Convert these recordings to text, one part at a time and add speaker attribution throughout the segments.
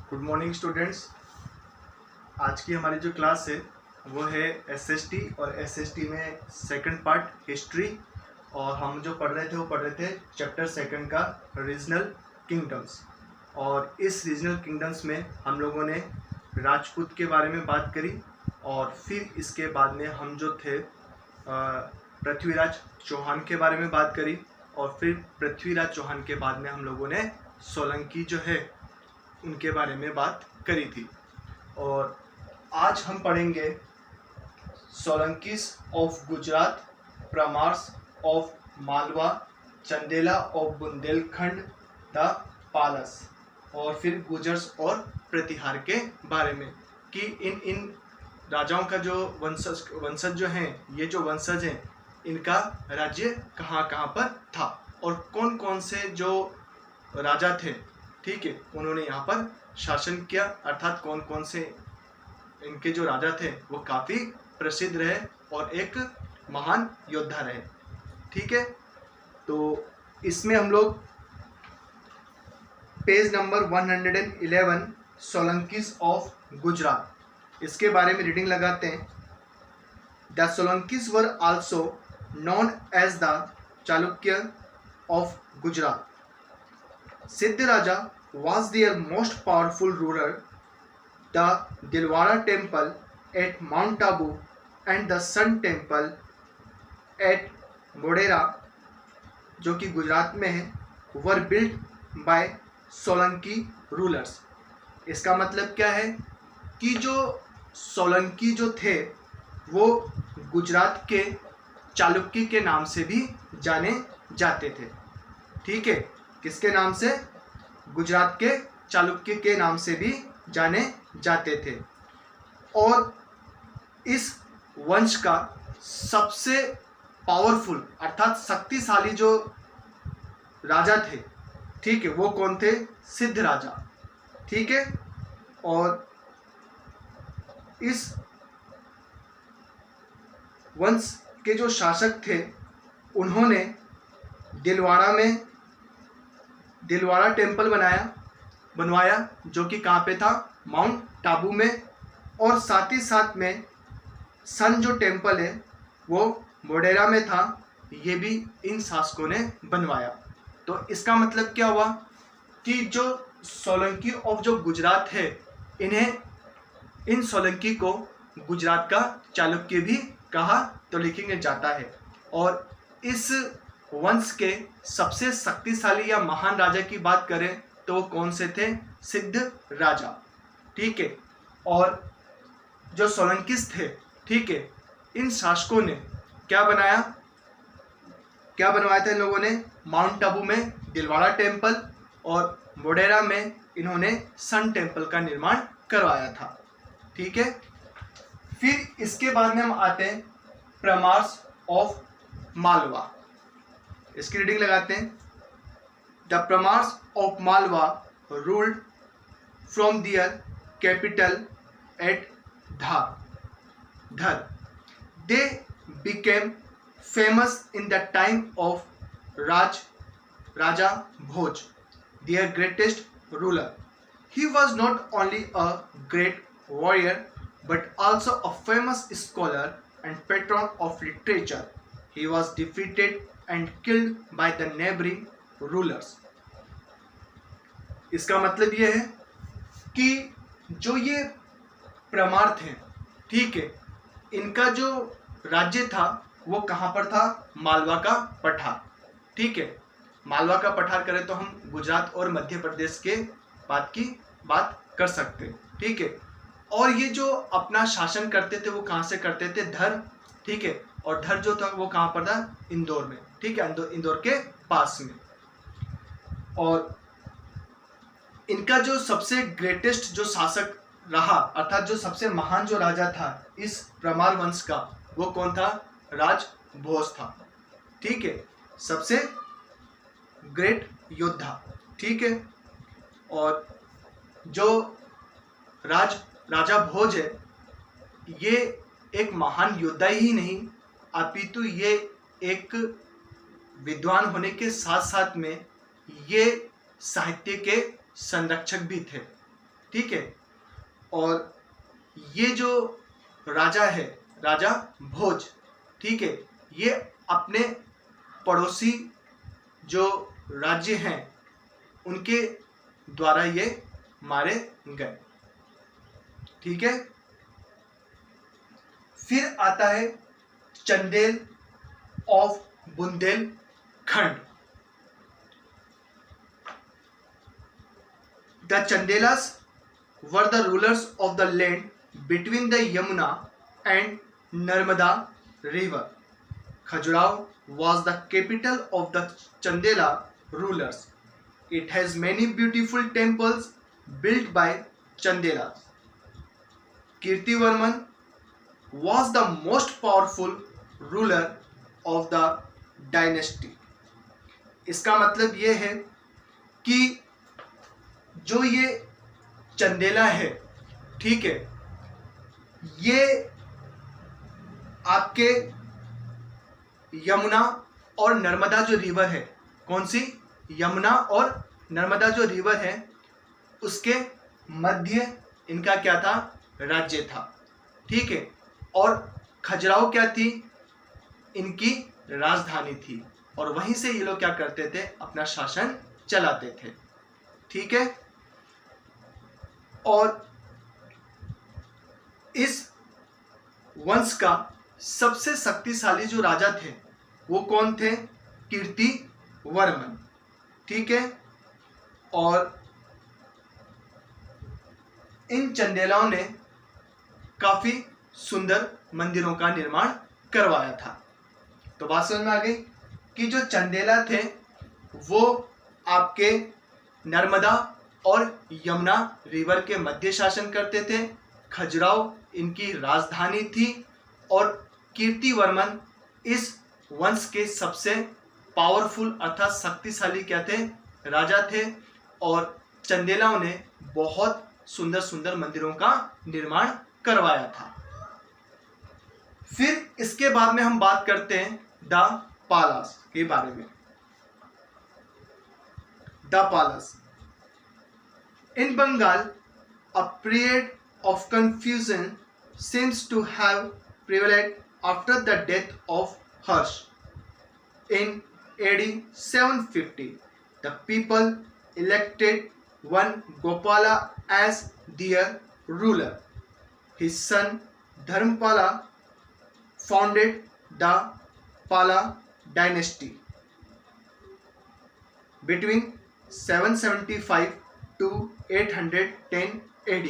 Speaker 1: Good morning students. आज की हमारी जो क्लास है वो है एसएसटी और एसएसटी में सेकंड पार्ट हिस्ट्री। और हम जो पढ़ रहे थे चैप्टर सेकंड का रीजनल किंगडम्स। और इस रीजनल किंगडम्स में हम लोगों ने राजपूत के बारे में बात करी और फिर इसके बाद में हम जो थे पृथ्वीराज चौहान के बारे में बात करी और फिर पृथ्वीराज चौहान के बाद में हम लोगों ने सोलंकी जो है उनके बारे में बात करी थी। और आज हम पढ़ेंगे Solankis of Gujarat, Parmars of Malwa, Chandela of Bundelkhand, the Palas, और फिर गुजर्स और प्रतिहार के बारे में कि इन राजाओं का जो वंशज जो हैं, ये जो वंशज हैं इनका राज्य कहाँ कहाँ पर था और कौन कौन से जो राजा थे, ठीक है, उन्होंने यहाँ पर शासन किया। अर्थात कौन कौन से इनके जो राजा थे वो काफ़ी प्रसिद्ध रहे और एक महान योद्धा रहे। ठीक है, तो इसमें हम लोग page number 111 Solankis of Gujarat, इसके बारे में रीडिंग लगाते हैं। The Solankis were also known as the Chalukya of Gujarat. Siddha Raja was their most powerful ruler. The Dilwara temple at Mount Abu and the Sun temple at Modera, जो कि गुजरात में है, were built by Solanki rulers. इसका मतलब क्या है कि जो सोलंकी जो थे वो गुजरात के चालुक्य के नाम से भी जाने जाते थे। ठीक है, किसके नाम से? गुजरात के चालुक्य के नाम से भी जाने जाते थे। और इस वंश का सबसे पावरफुल अर्थात शक्तिशाली जो राजा थे, ठीक है, वो कौन थे? सिद्ध राजा। ठीक है, और इस वंश के जो शासक थे उन्होंने दिलवाड़ा टेम्पल बनवाया जो कि कहाँ पे था? माउंट टाबू में। और साथ ही साथ में सन जो टेम्पल है वो मोडेरा में था, ये भी इन शासकों ने बनवाया। तो इसका मतलब क्या हुआ कि जो सोलंकी ऑफ जो गुजरात है, इन सोलंकी को गुजरात का चालुक्य भी कहा तो लिखेंगे जाता है। और इस वंश के सबसे शक्तिशाली या महान राजा की बात करें तो वो कौन से थे? सिद्ध राजा। ठीक है, और जो सोलंकीस थे, ठीक है, इन शासकों ने क्या बनवाया था इन लोगों ने? माउंट टाबू में दिलवाड़ा टेम्पल और मोडेरा में इन्होंने सन टेम्पल का निर्माण करवाया था। ठीक है, फिर इसके बाद में हम आते हैं परमार्स ऑफ मालवा, इसकी रीडिंग लगाते हैं। The Parmars of Malwa ruled from their capital at Dhar. They became famous in the time of Raja Bhoj, their greatest ruler. He was not only a great warrior but also a famous scholar and patron of literature. He was defeated and killed by the neighboring rulers. इसका मतलब ये है कि जो ये परमार थे, ठीक है, इनका जो राज्य था वो कहाँ पर था? मालवा का पठार। ठीक है, मालवा का पठार करें तो हम गुजरात और मध्य प्रदेश के बात कर सकते हैं। ठीक है, और ये जो अपना शासन करते थे वो कहाँ से करते थे? धर। ठीक है, और धर जो था वो कहाँ पर था? इंदौर में। ठीक है, इंदौर के पास में। और इनका जो सबसे ग्रेटेस्ट जो शासक रहा अर्थात जो सबसे महान जो राजा था इस परमार वंश का, वो कौन था? राजभोज था। ठीक है, सबसे ग्रेट योद्धा। ठीक है, और जो राजा भोज है ये एक महान योद्धा ही नहीं अपितु ये एक विद्वान होने के साथ साथ में ये साहित्य के संरक्षक भी थे। ठीक है। और ये जो राजा है, राजा भोज, ठीक है, ये अपने पड़ोसी जो राज्य हैं उनके द्वारा ये मारे गए, ठीक है। फिर आता है Chandel of Bundelkhand. The Chandelas were the rulers of the land between the Yamuna and Narmada river. Khajuraho was the capital of the Chandela rulers. It has many beautiful temples built by Chandelas. Kirtivarman was the most powerful ruler of the dynasty. इसका मतलब ये है कि जो ये चंदेला है, ठीक है, ये आपके यमुना और नर्मदा जो रिवर है, कौन सी, यमुना और नर्मदा जो रिवर है उसके मध्य इनका क्या था, राज्य था, ठीक है। और खजुराहो क्या थी, इनकी राजधानी थी और वहीं से ये लोग क्या करते थे, अपना शासन चलाते थे, ठीक है। और इस वंश का सबसे शक्तिशाली जो राजा थे वो कौन थे, कीर्तिवर्मन, ठीक है। और इन चंदेलाओं ने काफी सुंदर मंदिरों का निर्माण करवाया था। तो बात समझ में आ गई कि जो चंदेला थे वो आपके नर्मदा और यमुना रिवर के मध्य शासन करते थे। खजुराहो इनकी राजधानी थी और कीर्तिवर्मन इस वंश के सबसे पावरफुल अर्थात शक्तिशाली क्या थे, राजा थे। और चंदेलाओं ने बहुत सुंदर सुंदर मंदिरों का निर्माण करवाया था। फिर इसके बाद में हम बात करते हैं द पालास के बारे में। The Palas in Bengal, a period of confusion seems to have prevailed after the death of Harsh. In AD 750, the people elected one Gopala as their ruler. His son Dharmapala founded the Pala dynasty. Between 775 to 810 AD.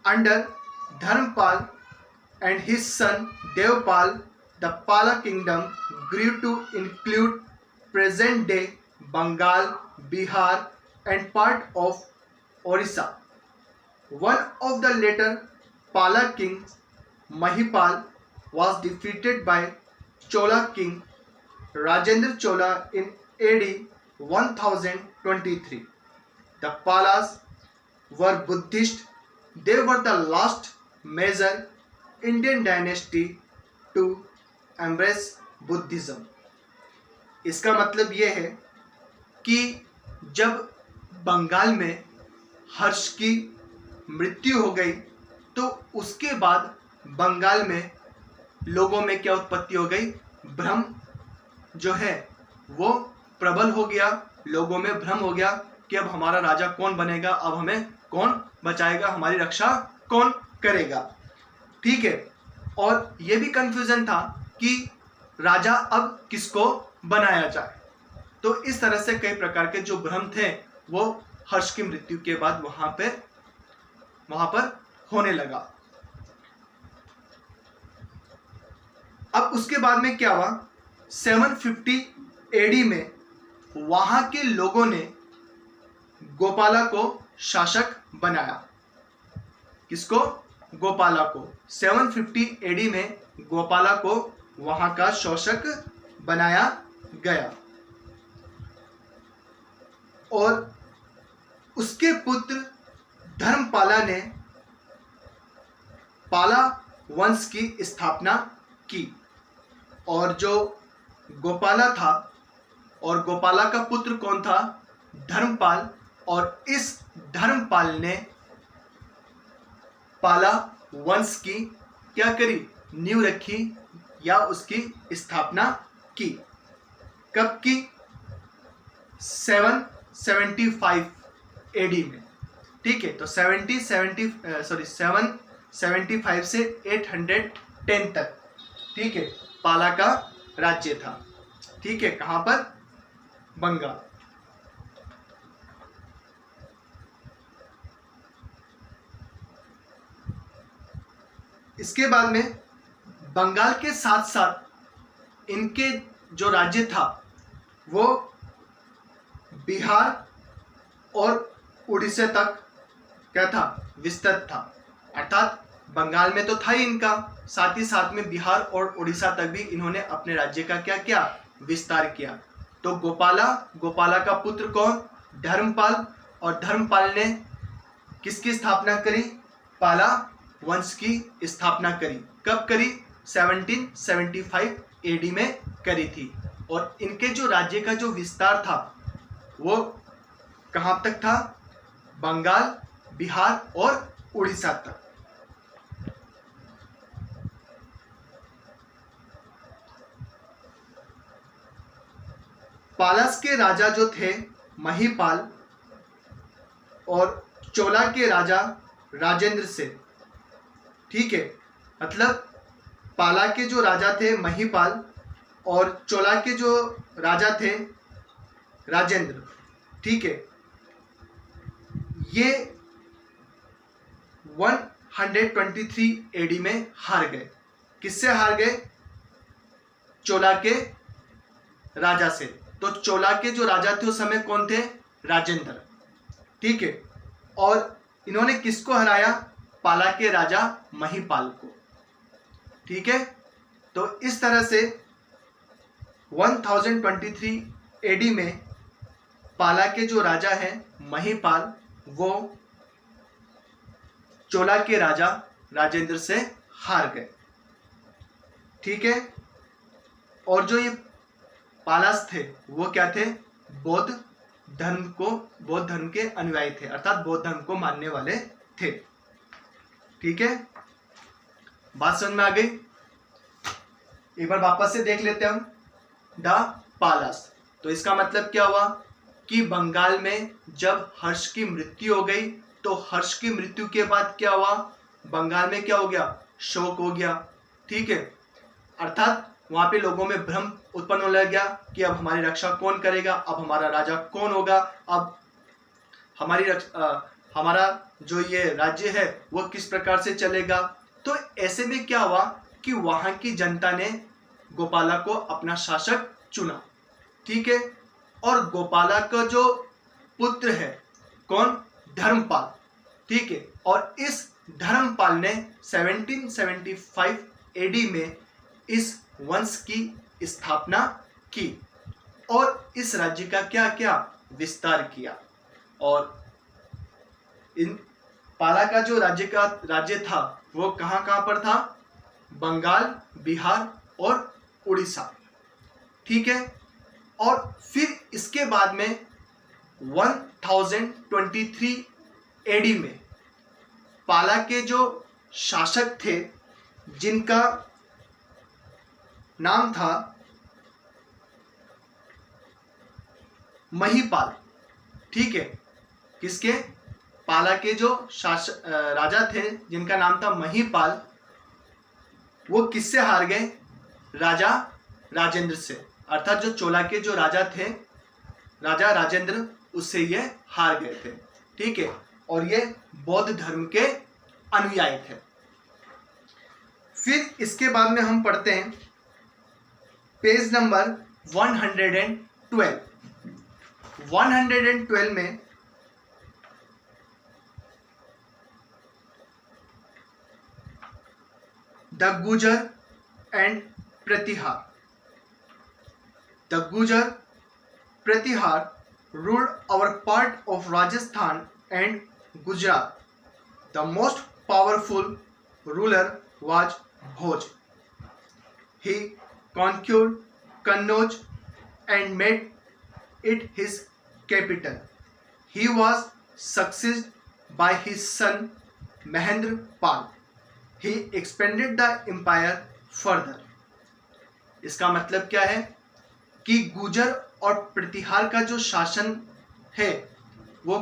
Speaker 1: Under Dharmapal and his son Devpal, the Pala kingdom grew to include present-day Bengal, Bihar, and part of Orissa. One of the later Pala kings, Mahipal, was defeated by Chola king Rajendra Chola in AD 1023. The Palas were Buddhist. They were the last major Indian dynasty to embrace Buddhism. इसका मतलब ये है कि जब बंगाल में हर्ष की मृत्यु हो गई तो उसके बाद बंगाल में लोगों में क्या उत्पत्ति हो गई, भ्रम जो है वो प्रबल हो गया। लोगों में भ्रम हो गया कि अब हमारा राजा कौन बनेगा, अब हमें कौन बचाएगा, हमारी रक्षा कौन करेगा, ठीक है। और ये भी कंफ्यूजन था कि राजा अब किसको बनाया जाए। तो इस तरह से कई प्रकार के जो भ्रम थे वो हर्ष की मृत्यु के बाद वहां पर होने लगा। अब उसके बाद में क्या हुआ, 750 AD में वहां के लोगों ने गोपाला को शासक बनाया। किसको, गोपाला को। 750 AD में गोपाला को वहां का शासक बनाया गया और उसके पुत्र धर्मपाला ने पाला वंश की स्थापना की। और जो गोपाला था और गोपाला का पुत्र कौन था, धर्मपाल। और इस धर्मपाल ने पाला वंश की क्या करी, नींव रखी या उसकी स्थापना की। कब की, 775 एडी में। ठीक है, तो 775 से 810 तक, ठीक है, पाला का राज्य था। ठीक है, कहां पर, बंगाल। इसके बाद में बंगाल के साथ साथ इनके जो राज्य था वो बिहार और उड़ीसा तक क्या था, विस्तृत था। अर्थात बंगाल में तो था ही इनका, साथ ही साथ में बिहार और उड़ीसा तक भी इन्होंने अपने राज्य का क्या किया, विस्तार किया। तो गोपाला का पुत्र कौन, धर्मपाल, और धर्मपाल ने किसकी स्थापना करी, पाला वंश की स्थापना करी। कब करी, 1775 एडी में करी थी। और इनके जो राज्य का जो विस्तार था वो कहां तक था, बंगाल, बिहार और उड़ीसा तक। पालस के राजा जो थे महिपाल और चोला के राजा राजेंद्र सेन। ठीक है, मतलब पाला के जो राजा थे महिपाल और चोला के जो राजा थे राजेंद्र। ठीक है, ये 123 एडी में हार गए। किससे हार गए, चोला के राजा से। तो चोला के जो राजा थे उस समय कौन थे, राजेंद्र। ठीक है, और इन्होंने किसको हराया, पाला के राजा महिपाल को। ठीक है, तो इस तरह से 1023 एडी में पाला के जो राजा हैं महिपाल, वो चोला के राजा राजेंद्र से हार गए। ठीक है, और जो ये पालास थे वो क्या थे, बौद्ध धर्म के अनुयायी थे, अर्थात बौद्ध धर्म को मानने वाले थे। ठीक है, बात समझ में आ गई। एक बार वापस से देख लेते हैं हम द पालास। तो इसका मतलब क्या हुआ कि बंगाल में जब हर्ष की मृत्यु हो गई, तो हर्ष की मृत्यु के बाद क्या हुआ, बंगाल में क्या हो गया, शोक हो गया। ठीक है, अर्थात वहां पे लोगों में भ्रम उत्पन्न होने लग गया कि अब हमारी रक्षा कौन करेगा, अब हमारा राजा कौन होगा, अब हमारा जो ये राज्य है वो किस प्रकार से चलेगा। तो ऐसे में क्या हुआ कि वहां की जनता ने गोपाला को अपना शासक चुना। ठीक है, और गोपाला का जो पुत्र है कौन, धर्मपाल। ठीक है, और इस धर्मपाल ने 1775 एडी में इस वंश की स्थापना की और इस राज्य का क्या क्या विस्तार किया। और इन पाला का जो राज्य था वो कहां कहां पर था, बंगाल, बिहार और उड़ीसा। ठीक है, और फिर इसके बाद में 1023 एडी में पाला के जो शासक थे जिनका नाम था महिपाल। ठीक है, किसके, पाला के जो राजा थे जिनका नाम था महिपाल, वो किससे हार गए, राजा राजेंद्र से। अर्थात जो चोला के जो राजा थे, राजा राजेंद्र, उससे ये हार गए थे। ठीक है, और ये बौद्ध धर्म के अनुयायी थे। फिर इसके बाद में हम पढ़ते हैं पेज नंबर 112। 112 में द गुजर and Pratihar. The Gurjar Pratihar ruled our part of Rajasthan and Gujarat. The most powerful ruler was Bhoj. He conquered Kannauj and made it his capital. He was succeeded by his son Mahendra Pal. He expanded the empire further. इसका मतलब क्या है कि गुर्जर और प्रतिहार का जो शासन है वो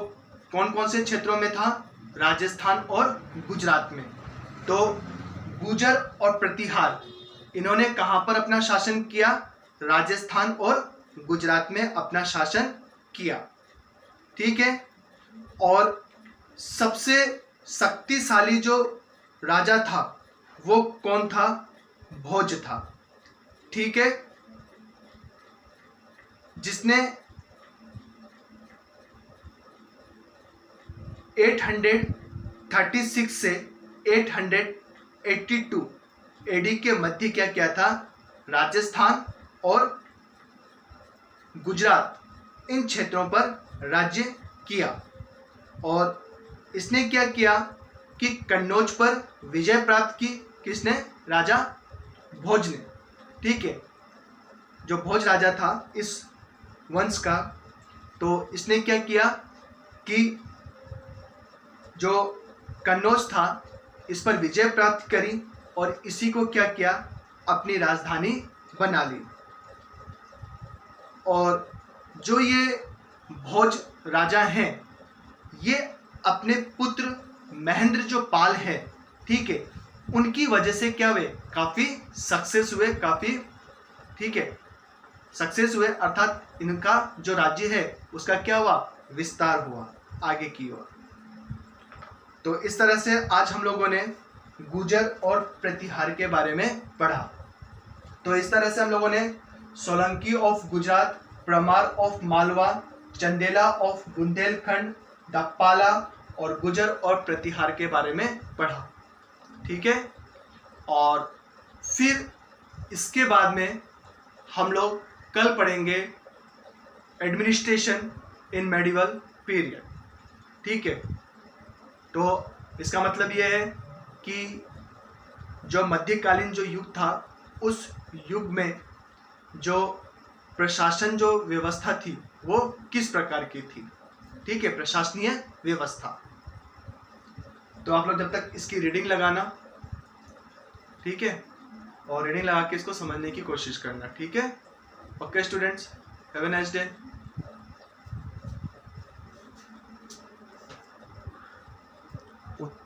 Speaker 1: कौन कौन से क्षेत्रों में था? राजस्थान और गुजरात में। तो गुर्जर और प्रतिहार इन्होंने कहां पर अपना शासन किया? राजस्थान और गुजरात में अपना शासन किया। ठीक है। और सबसे शक्तिशाली जो राजा था वो कौन था? भोज था। ठीक है। जिसने 836 से 882 एडी के मध्य क्या किया था? राजस्थान और गुजरात इन क्षेत्रों पर राज्य किया। और इसने क्या किया कि कन्नौज पर विजय प्राप्त की। किसने? राजा भोज ने। ठीक है। जो भोज राजा था इस वंश का, तो इसने क्या किया कि जो कन्नौज था इस पर विजय प्राप्त करी और इसी को क्या किया? अपनी राजधानी बना ली। और जो ये भोज राजा हैं ये अपने पुत्र महेंद्र जो पाल है, ठीक है, उनकी वजह से क्या हुए? काफ़ी सक्सेस हुए, काफ़ी, ठीक है, सक्सेस हुए, अर्थात इनका जो राज्य है उसका क्या हुआ? विस्तार हुआ आगे की ओर। तो इस तरह से आज हम लोगों ने गुर्जर और प्रतिहार के बारे में पढ़ा। तो इस तरह से हम लोगों ने Solanki of Gujarat, Parmar of Malwa, Chandela of Bundelkhand, डकपाला और गुर्जर और प्रतिहार के बारे में पढ़ा। ठीक है। और फिर इसके बाद में हम लोग कल पढ़ेंगे एडमिनिस्ट्रेशन इन मेडिवल पीरियड। ठीक है। तो इसका मतलब यह है कि जो मध्यकालीन जो युग था उस युग में जो प्रशासन जो व्यवस्था थी वो किस प्रकार की थी। ठीक है, प्रशासनीय व्यवस्था। तो आप लोग जब तक इसकी रीडिंग लगाना, ठीक है, और रीडिंग लगा के इसको समझने की कोशिश करना। ठीक है। Okay students, have a nice day.